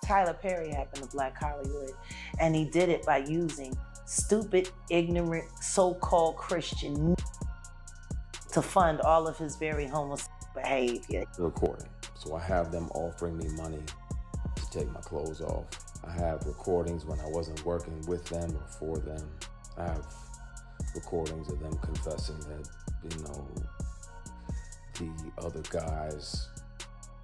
Tyler Perry happened to Black Hollywood, and he did it by using stupid, ignorant, so-called Christian to fund all of his very homosexual behavior. Recording. So I have them offering me money to take my clothes off. I have recordings when I wasn't working with them or for them. I have recordings of them confessing that, the other guys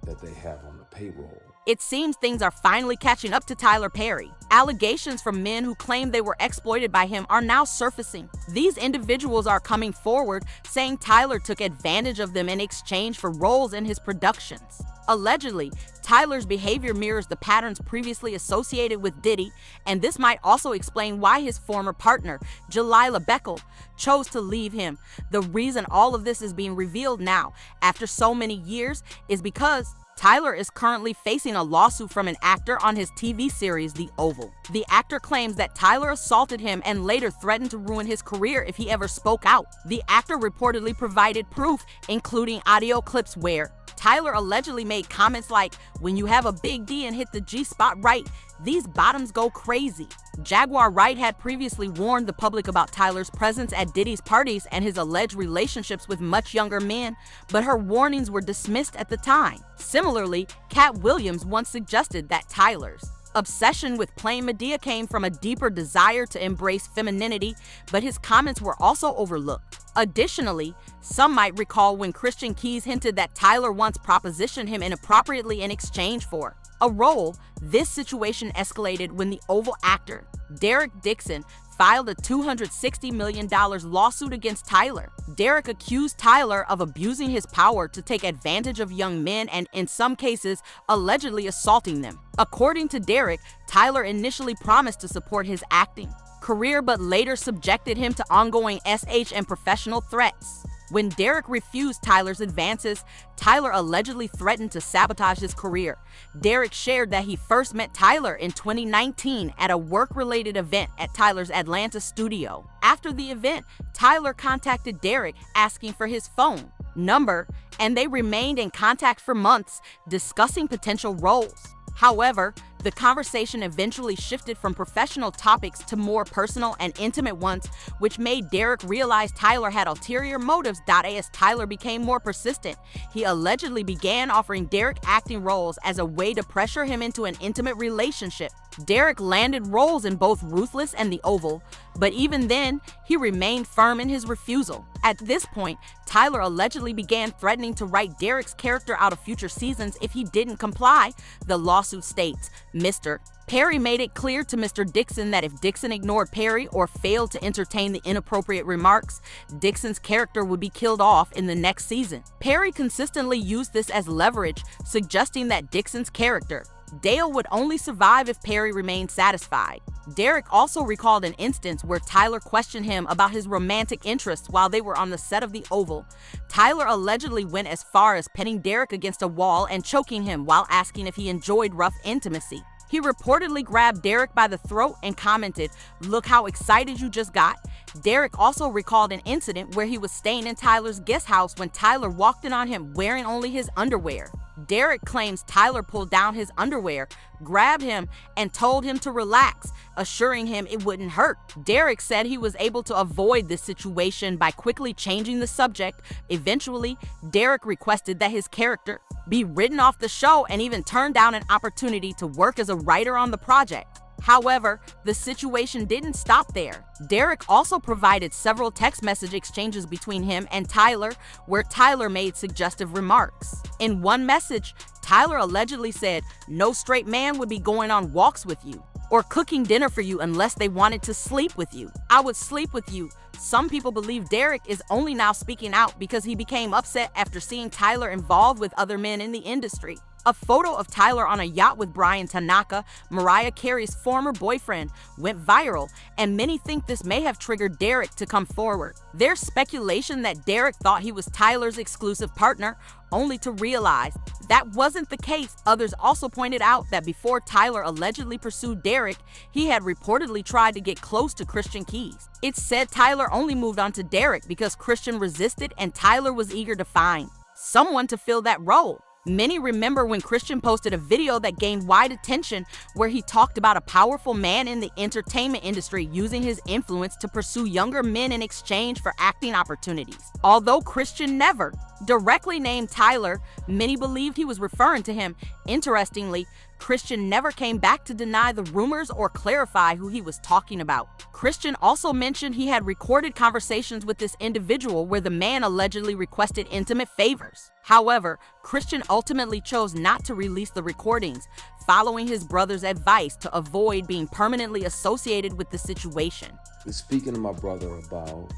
that they have on the payroll. It seems things are finally catching up to Tyler Perry. Allegations from men who claim they were exploited by him are now surfacing. These individuals are coming forward saying Tyler took advantage of them in exchange for roles in his productions. Allegedly, Tyler's behavior mirrors the patterns previously associated with Diddy, and this might also explain why his former partner, Jalila Beckel, chose to leave him. The reason all of this is being revealed now, after so many years, is because Tyler is currently facing a lawsuit from an actor on his TV series, The Oval. The actor claims that Tyler assaulted him and later threatened to ruin his career if he ever spoke out. The actor reportedly provided proof, including audio clips where Tyler allegedly made comments like, "When you have a big D and hit the G-spot right, these bottoms go crazy." Jaguar Wright had previously warned the public about Tyler's presence at Diddy's parties and his alleged relationships with much younger men, but her warnings were dismissed at the time. Similarly, Cat Williams once suggested that Tyler's obsession with playing Medea came from a deeper desire to embrace femininity, but his comments were also overlooked. Additionally, some might recall when Christian Keys hinted that Tyler once propositioned him inappropriately in exchange for a role. This situation escalated when the Oval actor, Derek Dixon, filed a $260 million lawsuit against Tyler. Derek accused Tyler of abusing his power to take advantage of young men and, in some cases, allegedly assaulting them. According to Derek, Tyler initially promised to support his acting career but later subjected him to ongoing SH and professional threats. When Derek refused Tyler's advances, Tyler allegedly threatened to sabotage his career. Derek shared that he first met Tyler in 2019 at a work-related event at Tyler's Atlanta studio. After the event, Tyler contacted Derek asking for his phone number, and they remained in contact for months, discussing potential roles. However, the conversation eventually shifted from professional topics to more personal and intimate ones, which made Derek realize Tyler had ulterior motives. As Tyler became more persistent, he allegedly began offering Derek acting roles as a way to pressure him into an intimate relationship. Derek landed roles in both Ruthless and The Oval, but even then, he remained firm in his refusal. At this point, Tyler allegedly began threatening to write Derek's character out of future seasons if he didn't comply. The lawsuit states, Mr. Perry made it clear to Mr. Dixon that if Dixon ignored Perry or failed to entertain the inappropriate remarks, Dixon's character would be killed off in the next season. Perry consistently used this as leverage, suggesting that Dixon's character, Dale, would only survive if Perry remained satisfied. Derek also recalled an instance where Tyler questioned him about his romantic interests while they were on the set of The Oval. Tyler allegedly went as far as pinning Derek against a wall and choking him while asking if he enjoyed rough intimacy. He reportedly grabbed Derek by the throat and commented, "Look how excited you just got." Derek also recalled an incident where he was staying in Tyler's guest house when Tyler walked in on him wearing only his underwear. Derek claims Tyler pulled down his underwear, grabbed him, and told him to relax, assuring him it wouldn't hurt. Derek said he was able to avoid this situation by quickly changing the subject. Eventually, Derek requested that his character be written off the show and even turned down an opportunity to work as a writer on the project. However, the situation didn't stop there. Derek also provided several text message exchanges between him and Tyler, where Tyler made suggestive remarks. In one message, Tyler allegedly said, "No straight man would be going on walks with you or cooking dinner for you unless they wanted to sleep with you. I would sleep with you." Some people believe Derek is only now speaking out because he became upset after seeing Tyler involved with other men in the industry. A photo of Tyler on a yacht with Brian Tanaka, Mariah Carey's former boyfriend, went viral, and many think this may have triggered Derek to come forward. There's speculation that Derek thought he was Tyler's exclusive partner, only to realize that wasn't the case. Others also pointed out that before Tyler allegedly pursued Derek, he had reportedly tried to get close to Christian Keys. It's said Tyler only moved on to Derek because Christian resisted and Tyler was eager to find someone to fill that role. Many remember when Christian posted a video that gained wide attention where he talked about a powerful man in the entertainment industry using his influence to pursue younger men in exchange for acting opportunities. Although Christian never directly named Tyler, many believed he was referring to him. Interestingly, Christian never came back to deny the rumors or clarify who he was talking about. Christian also mentioned he had recorded conversations with this individual where the man allegedly requested intimate favors. However, Christian ultimately chose not to release the recordings, following his brother's advice to avoid being permanently associated with the situation. Speaking to my brother about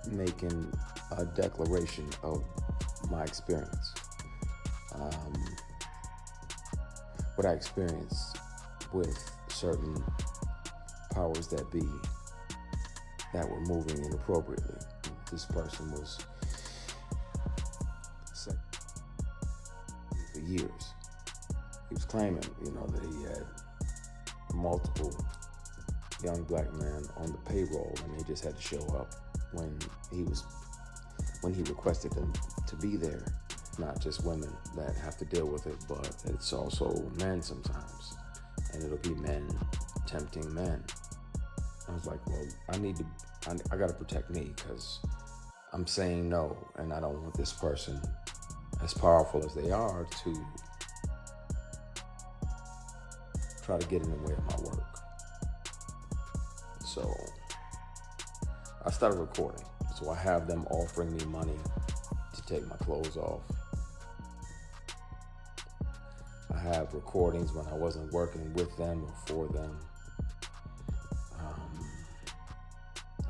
making a declaration of my experience, what I experienced with certain powers that be that were moving inappropriately. This person was for years. He was claiming, that he had multiple young black men on the payroll, and they just had to show up when he requested them to be there. Not just women that have to deal with it, but it's also men sometimes, and it'll be men tempting men. I was like, well, I gotta protect me, because I'm saying no, and I don't want this person, as powerful as they are, to try to get in the way of my work. So I started recording. So I have them offering me money to take my clothes off. I have recordings when I wasn't working with them or for them.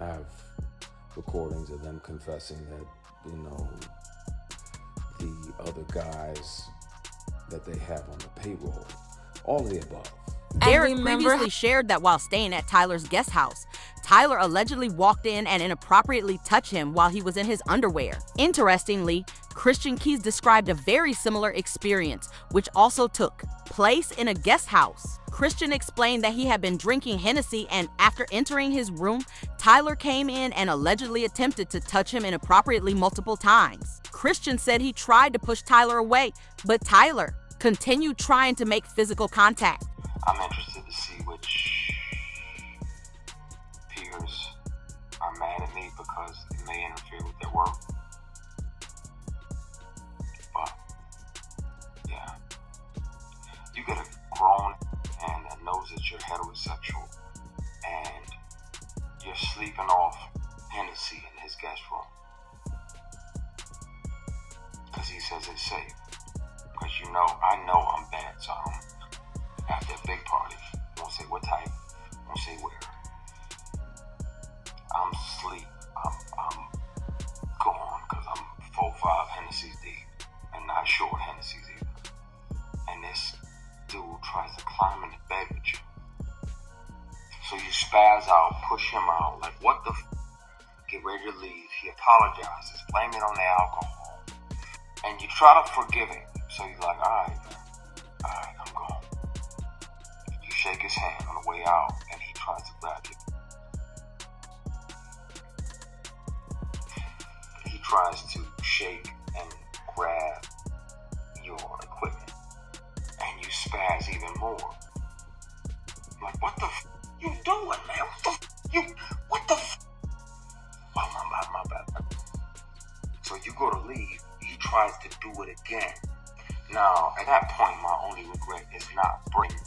I have recordings of them confessing that, the other guys that they have on the payroll, all of the above. Derek previously shared that while staying at Tyler's guest house, Tyler allegedly walked in and inappropriately touched him while he was in his underwear. Interestingly, Christian Keys described a very similar experience, which also took place in a guest house. Christian explained that he had been drinking Hennessy, and after entering his room, Tyler came in and allegedly attempted to touch him inappropriately multiple times. Christian said he tried to push Tyler away, but Tyler continued trying to make physical contact. I'm interested to see which peers are mad at me because it may interfere with their work. But, yeah. You get a grown man that knows that you're heterosexual and you're sleeping off Hennessy in his guest room because he says it's safe. Because I know I'm bad, so after a big party, won't say what type, won't say where. I'm asleep. I'm gone because I'm 4-5 Hennessy's deep and not short Hennessy's either. And this dude tries to climb into bed with you. So you spaz out, push him out, like what the get ready to leave. He apologizes, blame it on the alcohol. And you try to forgive him. So you're like, alright, I'm gone. You shake his hand on the way out, and he tries to grab you. He tries to shake and grab your equipment, and you spaz even more. Like, what the you doing, man? What the Oh, my bad. So you go to leave, he tries to do it again. Now, at that point, my only regret is not bringing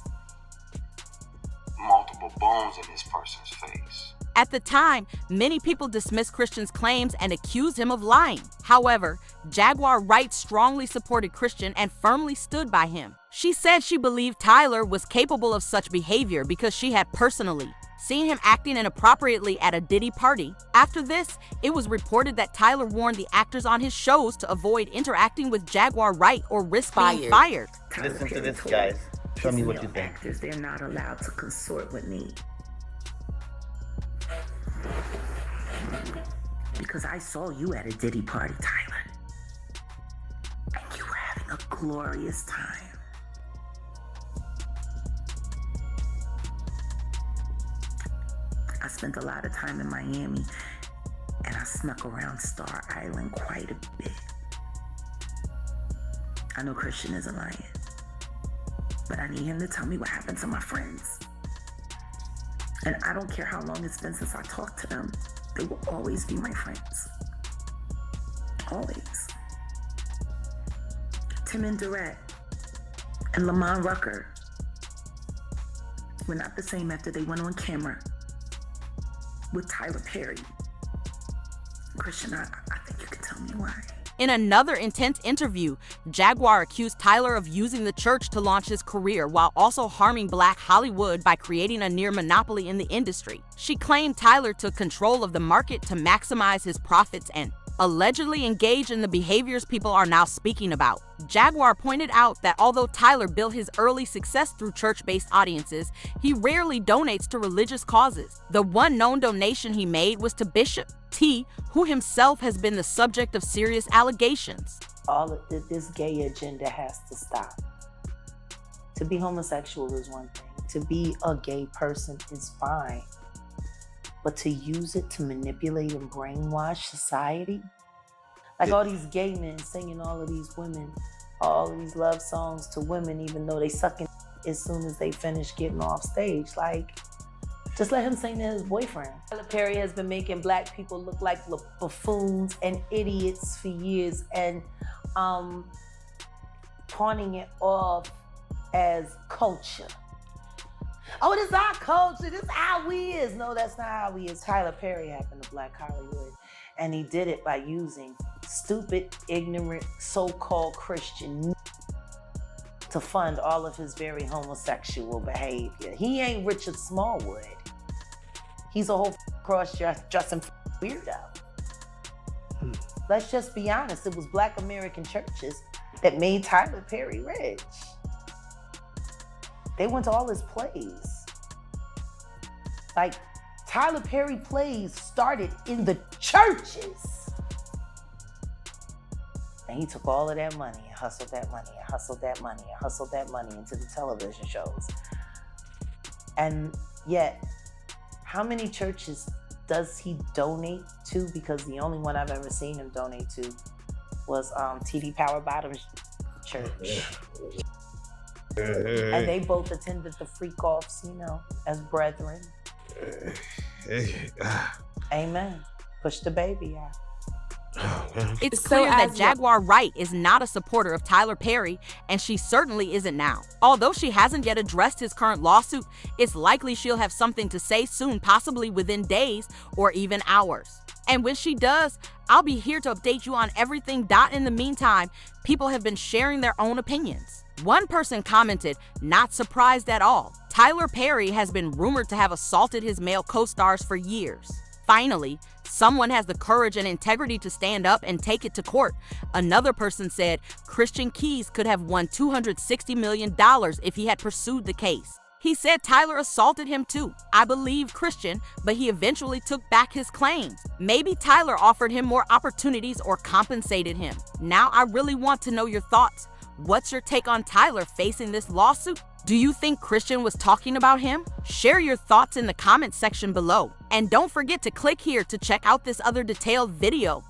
multiple bones in this person's face. At the time, many people dismissed Christian's claims and accused him of lying. However, Jaguar Wright strongly supported Christian and firmly stood by him. She said she believed Tyler was capable of such behavior because she had personally seen him acting inappropriately at a Diddy party. After this, it was reported that Tyler warned the actors on his shows to avoid interacting with Jaguar Wright or risk being fired. Listen to this, guys. Tell me what you think. Actors, they're not allowed to consort with me. Because I saw you at a Diddy party, Tyler. And you were having a glorious time. I spent a lot of time in Miami, and I snuck around Star Island quite a bit. I know Christian isn't lying, but I need him to tell me what happened to my friends. And I don't care how long it's been since I talked to them. They will always be my friends. Always. Tim and Durrett and Lamont Rucker were not the same after they went on camera with Tyler Perry. Christian, I think you can tell me why. In another intense interview, Jaguar accused Tyler of using the church to launch his career while also harming Black Hollywood by creating a near monopoly in the industry. She claimed Tyler took control of the market to maximize his profits and allegedly engaged in the behaviors people are now speaking about. Jaguar pointed out that although Tyler built his early success through church-based audiences, he rarely donates to religious causes. The one known donation he made was to Bishop T, who himself has been the subject of serious allegations. All of this gay agenda has to stop. To be homosexual is one thing. To be a gay person is fine. But to use it to manipulate and brainwash society? Like all these gay men singing all of these women, all of these love songs to women, even though they sucking as soon as they finish getting off stage. Like, just let him sing to his boyfriend. Tyler Perry has been making Black people look like buffoons and idiots for years and pawning it off as culture. Oh, this is our culture, this is how we is. No, that's not how we is. Tyler Perry happened to Black Hollywood, and he did it by using stupid, ignorant, so-called Christian to fund all of his very homosexual behavior. He ain't Richard Smallwood. He's a whole cross-dressing weirdo. Let's just be honest, it was Black American churches that made Tyler Perry rich. They went to all his plays. Like, Tyler Perry plays started in the churches. And he took all of that money and hustled that money and hustled that money and hustled that money into the television shows. And yet, how many churches does he donate to? Because the only one I've ever seen him donate to was TD Power Bottoms Church. And they both attended the freak offs, you know, as brethren. Amen. Push the baby out. It's clear that Jaguar Wright is not a supporter of Tyler Perry, and she certainly isn't now. Although she hasn't yet addressed his current lawsuit, it's likely she'll have something to say soon, possibly within days or even hours. And when she does, I'll be here to update you on everything. In the meantime, people have been sharing their own opinions. One person commented, "Not surprised at all. Tyler Perry has been rumored to have assaulted his male co-stars for years. Finally, someone has the courage and integrity to stand up and take it to court." Another person said Christian Keys could have won $260 million if he had pursued the case. He said Tyler assaulted him too. I believe Christian, but he eventually took back his claims. Maybe Tyler offered him more opportunities or compensated him. Now I really want to know your thoughts. What's your take on Tyler facing this lawsuit? Do you think Christian was talking about him? Share your thoughts in the comment section below. And don't forget to click here to check out this other detailed video.